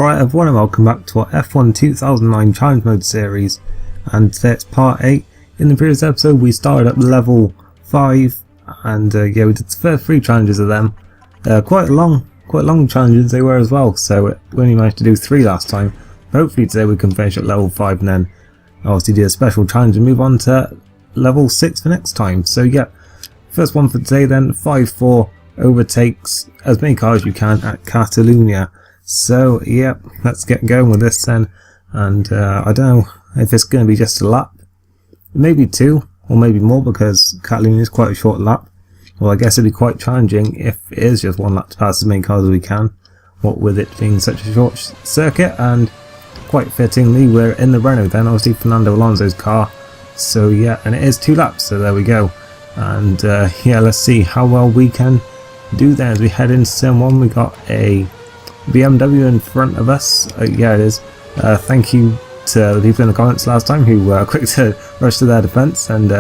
Alright everyone, and welcome back to our F1 2009 Challenge Mode series, and today it's part 8. In the previous episode we started at level 5 and yeah, we did the first 3 challenges of them. Quite long challenges they were as well, so we only managed to do 3 last time. Hopefully today we can finish at level 5 and then obviously do a special challenge and move on to level 6 for next time. So yeah, first one for today then, 5-4 overtakes as many cars as you can at Catalonia. So yeah, let's get going with this then, and I don't know if it's going to be just a lap, maybe 2 or maybe more, because Catalonia is quite a short lap. Well, I guess it'd be quite challenging if it is just 1 lap to pass as many cars as we can, what with it being such a short circuit. And quite fittingly we're in the Renault then, obviously Fernando Alonso's car. So yeah, and it is 2 laps, so there we go. And yeah, let's see how well we can do there as we head into turn 1. We got a BMW in front of us. Yeah, it is. Thank you to the people in the comments last time who were quick to rush to their defense, and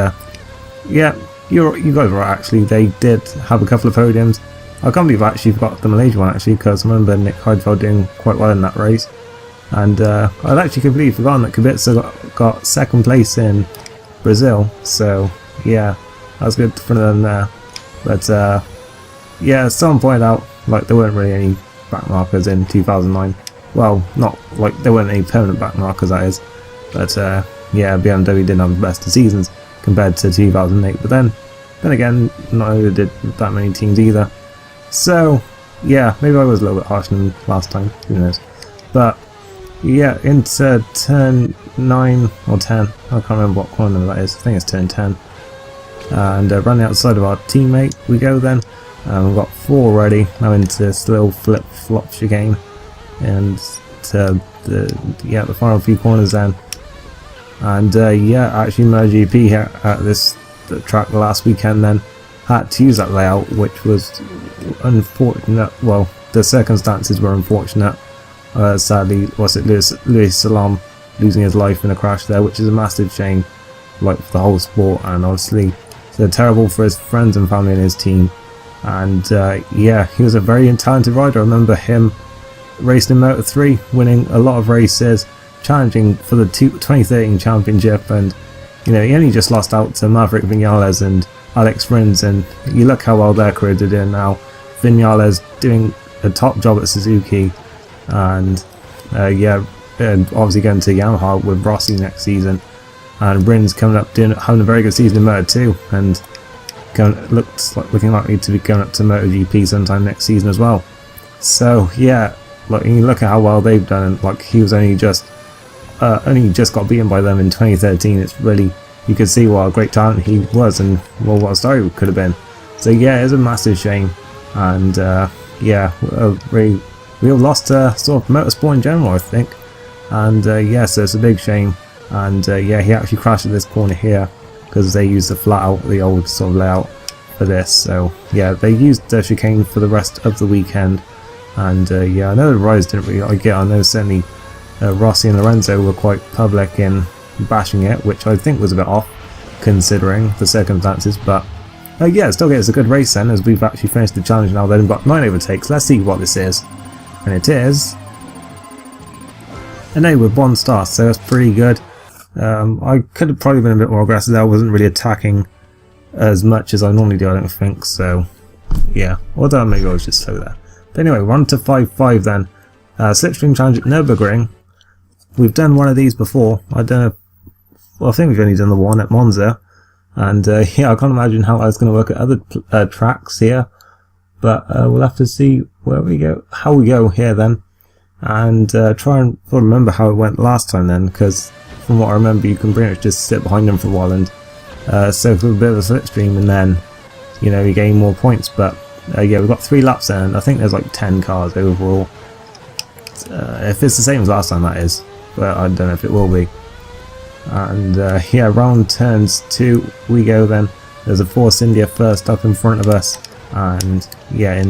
yeah, you guys were right actually. They did have a couple of podiums. I can't believe I actually forgot the Malaysia one actually, because I remember Nick Heidfeld doing quite well in that race, and I'd actually completely forgotten that Kubica got 2nd place in Brazil, so yeah, that was good for them there. But yeah, someone pointed out like there weren't really any back markers in 2009. Well, not like there weren't any permanent back markers, that is, but yeah, BMW didn't have the best of seasons compared to 2008, but then again, not only did that many teams either. So yeah, maybe I was a little bit harsher than last time, who knows. But yeah, into turn 9 or 10, I can't remember what corner number that is, I think it's turn 10, and around the outside of our teammate we go then. We've got 4 already, now into this little flip-flop chicane, and to the final few corners then. And yeah, actually MotoGP here at the track last weekend then had to use that layout, which was unfortunate. Well, the circumstances were unfortunate. Sadly, Luis Salam losing his life in a crash there, which is a massive shame, like for the whole sport, and obviously so terrible for his friends and family and his team. And yeah, he was a very talented rider. I remember him racing in Moto3, winning a lot of races, challenging for the 2013 championship, and you know, he only just lost out to Maverick Vinales and Alex Rins, and you look how well their career did in now. Vinales doing a top job at Suzuki, and yeah, and obviously going to Yamaha with Rossi next season, and Rins coming up having a very good season in Moto2, and looking likely to be going up to MotoGP sometime next season as well. So yeah, like you look at how well they've done, and like he was only just got beaten by them in 2013. It's really, you can see what a great talent he was, and well, what a story could have been. So yeah, it's a massive shame, and yeah, we lost sort of motorsport in general, I think, and yeah, so it's a big shame. And yeah, he actually crashed at this corner here, because they used the old sort of layout for this. So yeah, they used the chicane for the rest of the weekend, and yeah, I know the riders didn't really like it. I know certainly Rossi and Lorenzo were quite public in bashing it, which I think was a bit off considering the circumstances, but yeah, still it's a good race then, as we've actually finished the challenge now. Then we've got 9 overtakes. Let's see what this is, and it is an A with 1 star, so that's pretty good. I could have probably been a bit more aggressive there. I wasn't really attacking as much as I normally do, I don't think, so yeah, although maybe I was just slow there. But anyway, we're on to 5-5 then. Slipstream challenge at Nürburgring. We've done one of these before. I don't know, well, I think we've only done the one at Monza, and yeah, I can't imagine how that's going to work at other tracks here, but we'll have to see how we go here then, and try and remember how it went last time then, because from what I remember, you can pretty much just sit behind them for a while, and so for a bit of a slipstream, and then you know, you gain more points. But yeah, we've got 3 laps there, and I think there's like 10 cars overall. If it's the same as last time, that is, but I don't know if it will be. And yeah, round turns 2 we go then. There's a Force India first up in front of us, and yeah,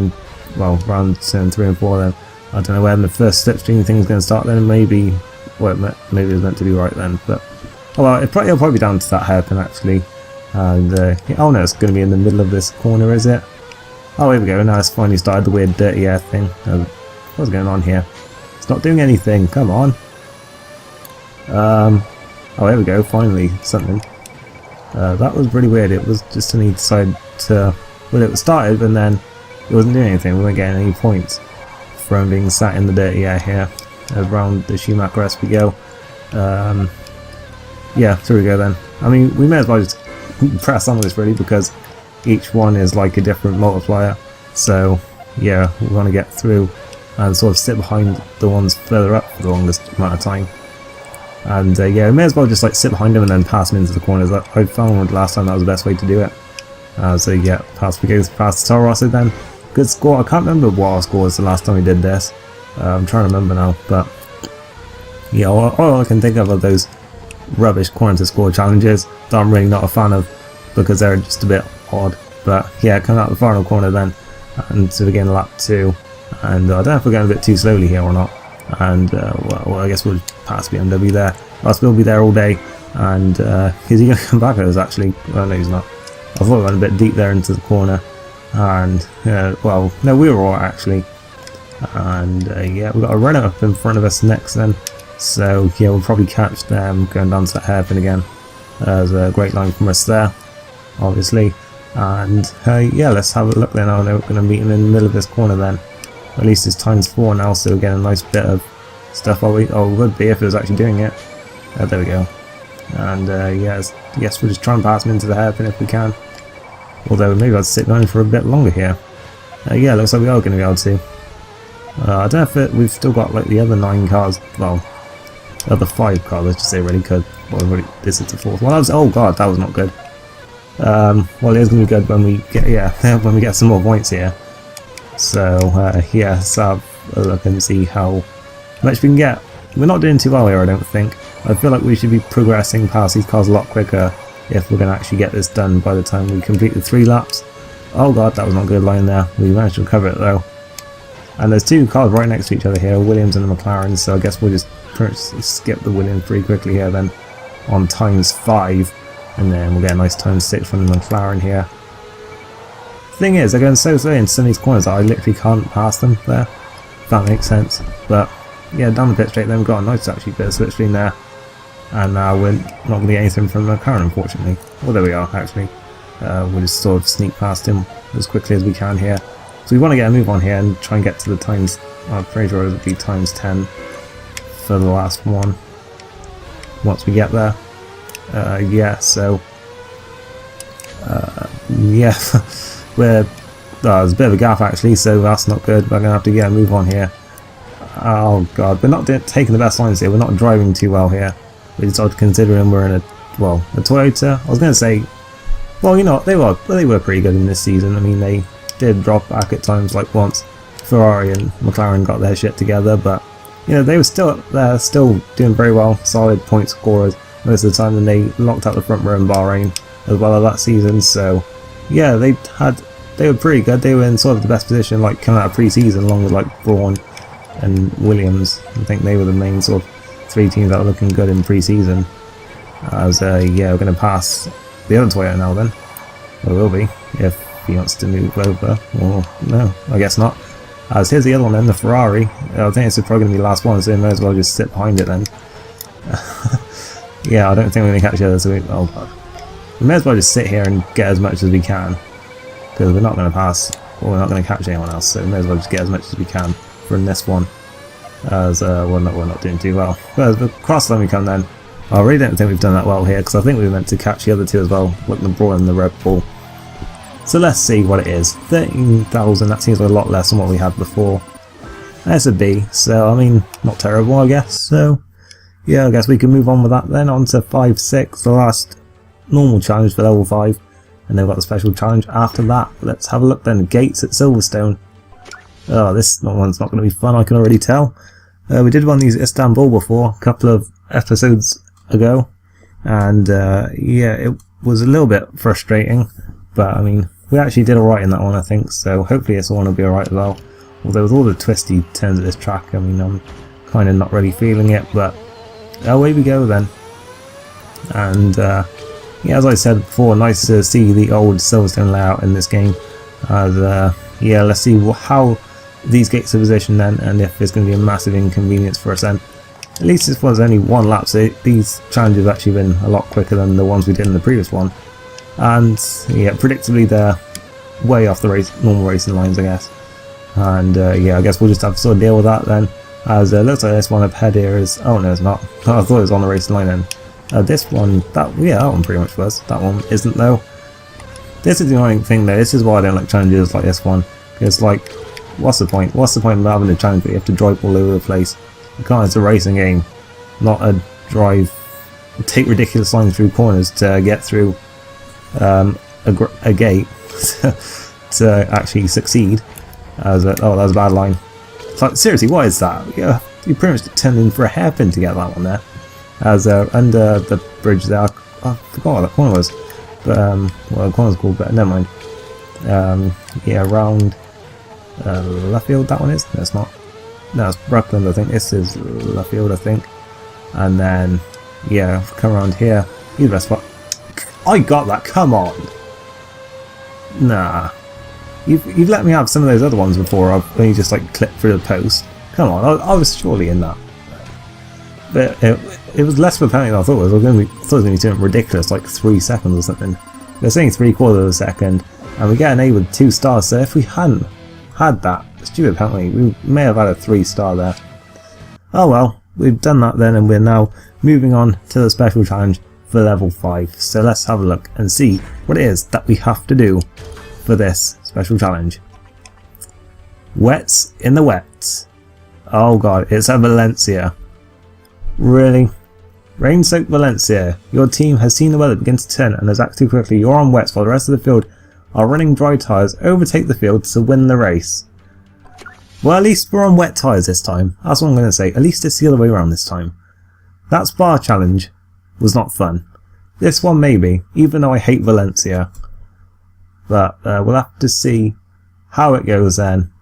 round turn 3 and 4 then. I don't know when the first slipstream thing is going to start then, maybe. Well, maybe it was meant to be right then, but oh well, it'll probably be down to that hairpin actually. And oh no, it's going to be in the middle of this corner, is it? Oh, here we go. Now it's finally started the weird dirty air thing. What's going on here? It's not doing anything, come on. Oh, there we go, finally, something. That was really weird. It was just when he decided to... Well, it was started, and then it wasn't doing anything. We weren't getting any points from being sat in the dirty air here. Around the Schumacher as we go. Yeah, through we go then. I mean, we may as well just press on with this really, because each one is like a different multiplier. So, yeah, we want to get through and sort of sit behind the ones further up for the longest amount of time. And yeah, we may as well just like sit behind them and then pass them into the corners. I found last time that was the best way to do it. So yeah, we go past the Toro Rosso then. Good score. I can't remember what our score was the last time we did this. I'm trying to remember now, but yeah, all I can think of are those rubbish corner to score challenges that I'm really not a fan of because they're just a bit odd. But yeah, coming out the final corner then, and so we're getting lap 2, and I don't know if we're going a bit too slowly here or not. And well, I guess we'll pass BMW there. I'll still be there all day. And is he going to come back at us actually? Well, no, he's not. I thought we went a bit deep there into the corner. And well, no, we were alright actually. And yeah, we've got a runner up in front of us next then. So yeah, we'll probably catch them going down to that hairpin again. There's a great line from us there, obviously. And yeah, let's have a look then. I know we're going to meet him in the middle of this corner then. At least it's ×4 now, so we're getting a nice bit of stuff. Oh, it would be if it was actually doing it. There we go. And yes, we'll just try and pass him into the hairpin if we can. Although maybe I'd sit down for a bit longer here. Yeah, looks like we are going to be able to. I don't know if we've still got like the other 9 cars. Well, the other 5 cars, let's just say, really good. Well, this is the 4th. Well, that was, oh god, that was not good. Well, it is going to be good when we get when we get some more points here. So yeah, let's have a look and see how much we can get. We're not doing too well here, I don't think. I feel like we should be progressing past these cars a lot quicker if we're going to actually get this done by the time we complete the 3 laps. Oh god, that was not a good line there. We managed to recover it though. And there's 2 cars right next to each other here, Williams and the McLaren, so I guess we'll just skip the Williams pretty quickly here then on ×5, and then we'll get a nice ×6 from the McLaren here. Thing is, they're going so slow into some of these corners that I literally can't pass them there, if that makes sense. But yeah, down the pit straight then we've got a nice actually bit of slipstream there, and now we're not going to get anything from the McLaren unfortunately. Well, there we are actually. We'll just sort of sneak past him as quickly as we can here. So we want to get a move on here and try and get to the times, I'm pretty sure it would be ×10 for the last one once we get there. Yeah, so yeah. There's a bit of a gap actually, so that's not good. We're going to have to get a move on here. Oh god, we're not taking the best lines here. We're not driving too well here. We just odd considering we're in a Toyota. I was going to say, well, you know, they were pretty good in this season. I mean, they did drop back at times, like once Ferrari and McLaren got their shit together, but you know, they were still doing very well, solid point scorers most of the time, and they locked out the front row in Bahrain as well as that season. So yeah, they were pretty good. They were in sort of the best position, like coming out of pre-season, along with like Braun and Williams. I think they were the main sort of 3 teams that were looking good in pre-season. As yeah, we're going to pass the other Toyota now then. Or will be, if he wants to move over. Or no, I guess not. As here's the other one then, the Ferrari. I think this is probably going to be the last one, so we may as well just sit behind it then. Yeah, I don't think we're going to catch the other, so oh god. We may as well just sit here and get as much as we can, because we're not going to pass, or we're not going to catch anyone else, so we may as well just get as much as we can from this one, as we're not doing too well. But the cross line we come then, I really don't think we've done that well here, because I think we were meant to catch the other 2 as well, like the Braun and the Red Bull. So let's see what it is. 13,000, that seems a lot less than what we had before. That's a B, so I mean, not terrible I guess, so yeah, I guess we can move on with that then, on to 5-6, the last normal challenge for level 5, and then we've got the special challenge after that. Let's have a look then. Gates at Silverstone. Oh, this one's not going to be fun, I can already tell. We did one of these Istanbul before, a couple of episodes ago, and yeah, it was a little bit frustrating, but I mean, we actually did alright in that one I think, so hopefully this one will be alright as well. Although with all the twisty turns of this track, I mean, I'm kind of not really feeling it, but away we go then. And yeah, as I said before, nice to see the old Silverstone layout in this game. As yeah, let's see how these gates are positioned then, and if there's going to be a massive inconvenience for us then. At least this was only one lap, so these challenges have actually been a lot quicker than the ones we did in the previous one. And yeah, predictably they're way off the normal racing lines, I guess. And yeah, I guess we'll just have to sort of deal with that then. As it looks like this one up ahead here is... oh no, it's not. I thought it was on the racing line then. This one, that one pretty much was. That one isn't though. This is the only thing though, this is why I don't like challenges like this one. Because like, what's the point? What's the point of having a challenge where you have to drive all over the place? You can't, it's a racing game, not a take ridiculous lines through corners to get through a gate to actually succeed. Oh, that was a bad line. It's like, seriously, what is that? Yeah, you pretty much turned in for a hairpin to get that one there. As under the bridge there, I forgot what that corner was. But, well, the corner's cool, but never mind. Yeah, around Luffield, that one is? No, it's not. No, it's Brooklyn, I think. This is Luffield, I think. And then, yeah, come around here. He's the best spot. I got that, come on! Nah. You've let me have some of those other ones before. I've only just like clipped through the post. Come on, I was surely in that. But it was less of a penalty than I thought it was. I thought it was going to be something ridiculous, like 3 seconds or something. They're saying 3/4 of a second, and we get an A with 2 stars. So if we hadn't had that stupid penalty, we may have had a 3-star there. Oh well, we've done that then, and we're now moving on to the special challenge for level 5. So let's have a look and see what it is that we have to do for this special challenge. Wets in the wets. Oh god, it's at Valencia. Really? Rain-soaked Valencia. Your team has seen the weather begin to turn and has acted too quickly. You're on wets while the rest of the field are running dry tyres. Overtake the field to win the race. Well, at least we're on wet tyres this time. That's what I'm going to say. At least it's the other way around this time. That Spa challenge was not fun. This one maybe, even though I hate Valencia. But we'll have to see how it goes then.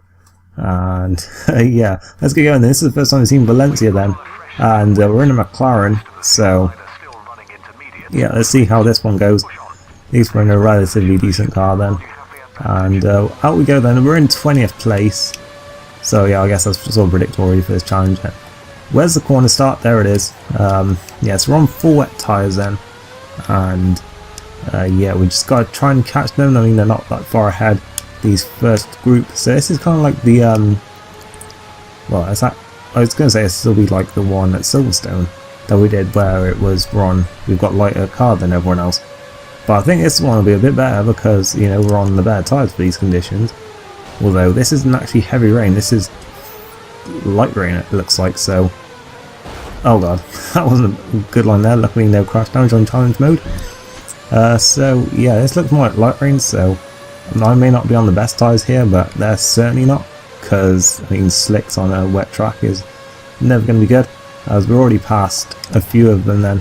And yeah, let's get going. This is the first time I've seen Valencia then. And we're in a McLaren, so yeah, let's see how this one goes. At least we're in a relatively decent car then. And out we go then. We're in 20th place. So yeah, I guess that's sort of predictory for this challenge. Where's the corner start? There it is. Yeah, so we're on full wet tyres then. And yeah, we just got to try and catch them. I mean, they're not that far ahead, these first group. So this is kind of like the, well, is that, I was going to say this will be like the one at Silverstone that we did where it was we've got lighter car than everyone else. But I think this one will be a bit better because, you know, we're on the better tyres for these conditions. Although this isn't actually heavy rain, this is light rain it looks like, so... oh god, that wasn't a good line there. Luckily no crash damage on challenge mode. So yeah, this looks more like light rain, so I may not be on the best tyres here, but they're certainly not, because I mean slicks on a wet track is never going to be good, as we're already past a few of them then,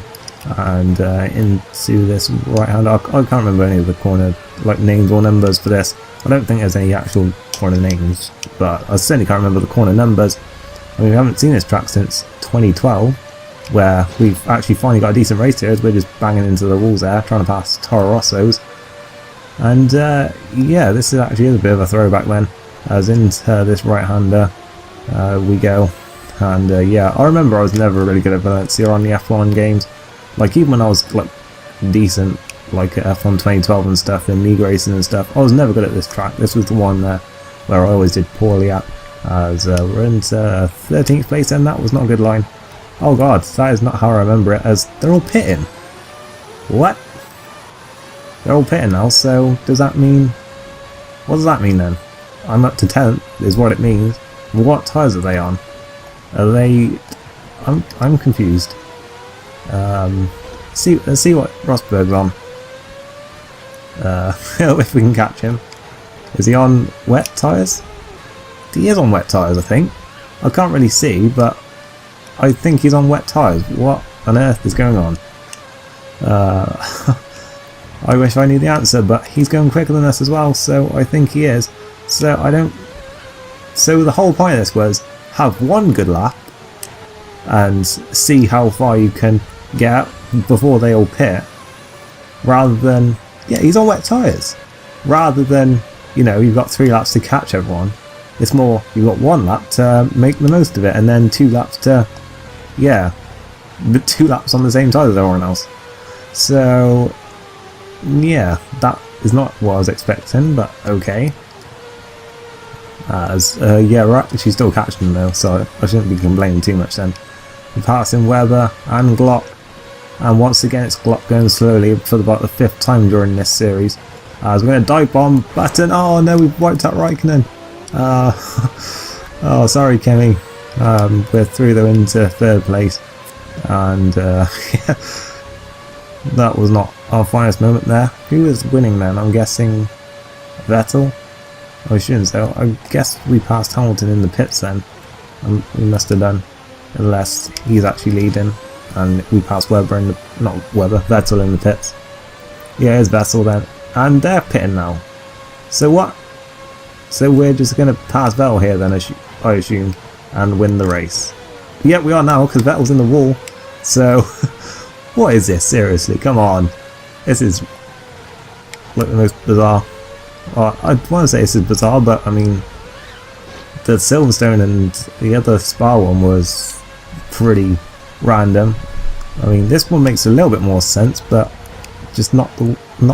and into this right hand. I can't remember any of the corner like names or numbers for this. I don't think there's any actual corner names, but I certainly can't remember the corner numbers. I mean, we haven't seen this track since 2012, where we've actually finally got a decent race here as we're just banging into the walls there, trying to pass Toro Rossos. And yeah, this is actually a bit of a throwback then, as into this right-hander we go. And yeah, I remember I was never really good at Valencia on the F1 games. Like, even when I was like decent, like at F1 2012 and stuff, in league racing and stuff, I was never good at this track. This was the one where I always did poorly at. As we're into 13th place, and that was not a good line. Oh god, that is not how I remember it, as they're all pitting. What? They're all pitting now, so does that mean... what does that mean then? I'm up to 10th, is what it means. What tyres are they on? Are they... I'm confused. Let's see what Rosberg's on. If we can catch him. Is he on wet tyres? He is on wet tyres, I think. I can't really see, but I think he's on wet tyres. What on earth is going on? I wish I knew the answer, but he's going quicker than us as well, so I think he is. So I don't... so the whole point of this was have one good lap and see how far you can get before they all pit, rather than... yeah, he's on wet tyres. Rather than, you know, you've got 3 laps to catch everyone. It's more, you've got 1 lap to make the most of it, and then 2 laps to, yeah, 2 laps on the same side as everyone else. So, yeah, that is not what I was expecting, but okay. Yeah, we're actually still catching them though, so I shouldn't be complaining too much then. We're passing Weber and Glock, and once again it's Glock going slowly for about the 5th time during this series. We're going to dive bomb Button. Oh no, we've wiped out Raikkonen. Oh, sorry, Kemi. We're through though into 3rd place, and yeah, that was not our finest moment there. Who was winning then? I'm guessing Vettel. I shouldn't say. I guess we passed Hamilton in the pits then. We must have done, unless he's actually leading, and we passed Weber in the Vettel in the pits. Yeah, it's Vettel then, and they're pitting now. So what? So we're just going to pass Vettel here then, I assume, and win the race. Yeah, we are now, because Vettel's in the wall. So, what is this? Seriously, come on. This is like the most bizarre. I want to say this is bizarre, but I mean, the Silverstone and the other Spa one was pretty random. I mean, this one makes a little bit more sense, but just not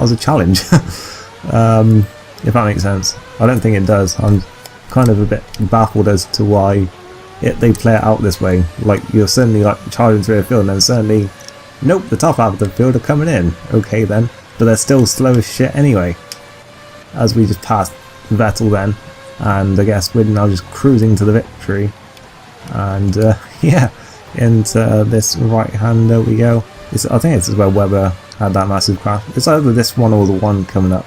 as a challenge. If that makes sense. I don't think it does. I'm kind of a bit baffled as to why they play it out this way. Like, you're suddenly like charging through a field, and then suddenly, nope, the top half of the field are coming in. Okay then, but they're still slow as shit anyway. As we just passed Vettel then, and I guess we're now just cruising to the victory. And yeah, into this right-hander we go. I think this is where Weber had that massive crash. It's either this one or the one coming up.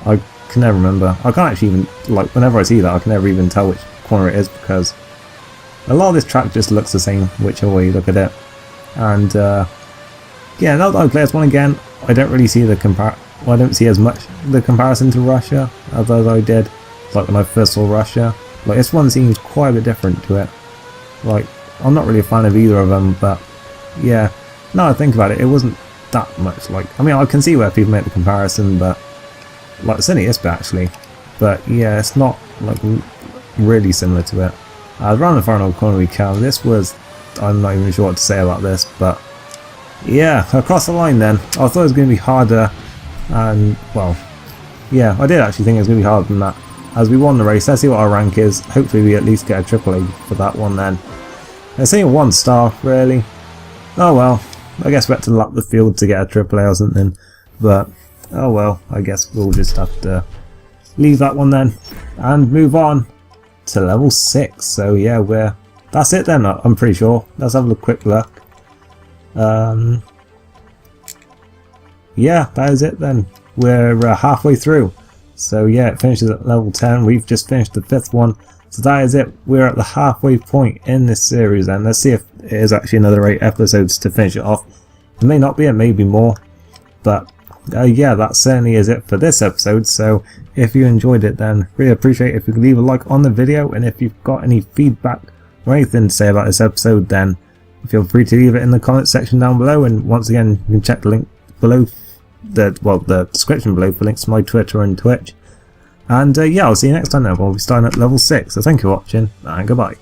I can never remember. I can't actually even, like, whenever I see that, I can never even tell which corner it is, because a lot of this track just looks the same whichever way you look at it. And yeah, now that I play this one again, I don't really see the I don't see as much the comparison to Russia as I did like when I first saw Russia. Like, this one seems quite a bit different to it. Like, I'm not really a fan of either of them, but yeah, now I think about it, it wasn't that much like, I mean, I can see where people make the comparison, but like, it's only this bit actually, but yeah, it's not like really similar to it. Around the final corner we come, this was, I'm not even sure what to say about this, but yeah, across the line then. I thought it was going to be harder, and well, yeah, I did actually think it was going to be harder than that. As we won the race, let's see what our rank is. Hopefully we at least get a triple A for that one then. It's only 1 star, really. Oh well, I guess we had to lap the field to get a triple A or something, but oh well, I guess we'll just have to leave that one then, and move on to level 6. So yeah, that's it then, I'm pretty sure. Let's have a quick look. Yeah, that is it then. We're halfway through. So yeah, it finishes at level 10. We've just finished the 5th one. So that is it. We're at the halfway point in this series, and let's see if it is actually another 8 episodes to finish it off. It may not be, it may be more. But yeah, that certainly is it for this episode. So if you enjoyed it, then really appreciate it if you could leave a like on the video, and if you've got any feedback or anything to say about this episode, then feel free to leave it in the comment section down below. And once again, you can check the link below, the description below, for links to my Twitter and Twitch. And yeah, I'll see you next time then. We'll be starting at level 6. So thank you for watching, and goodbye.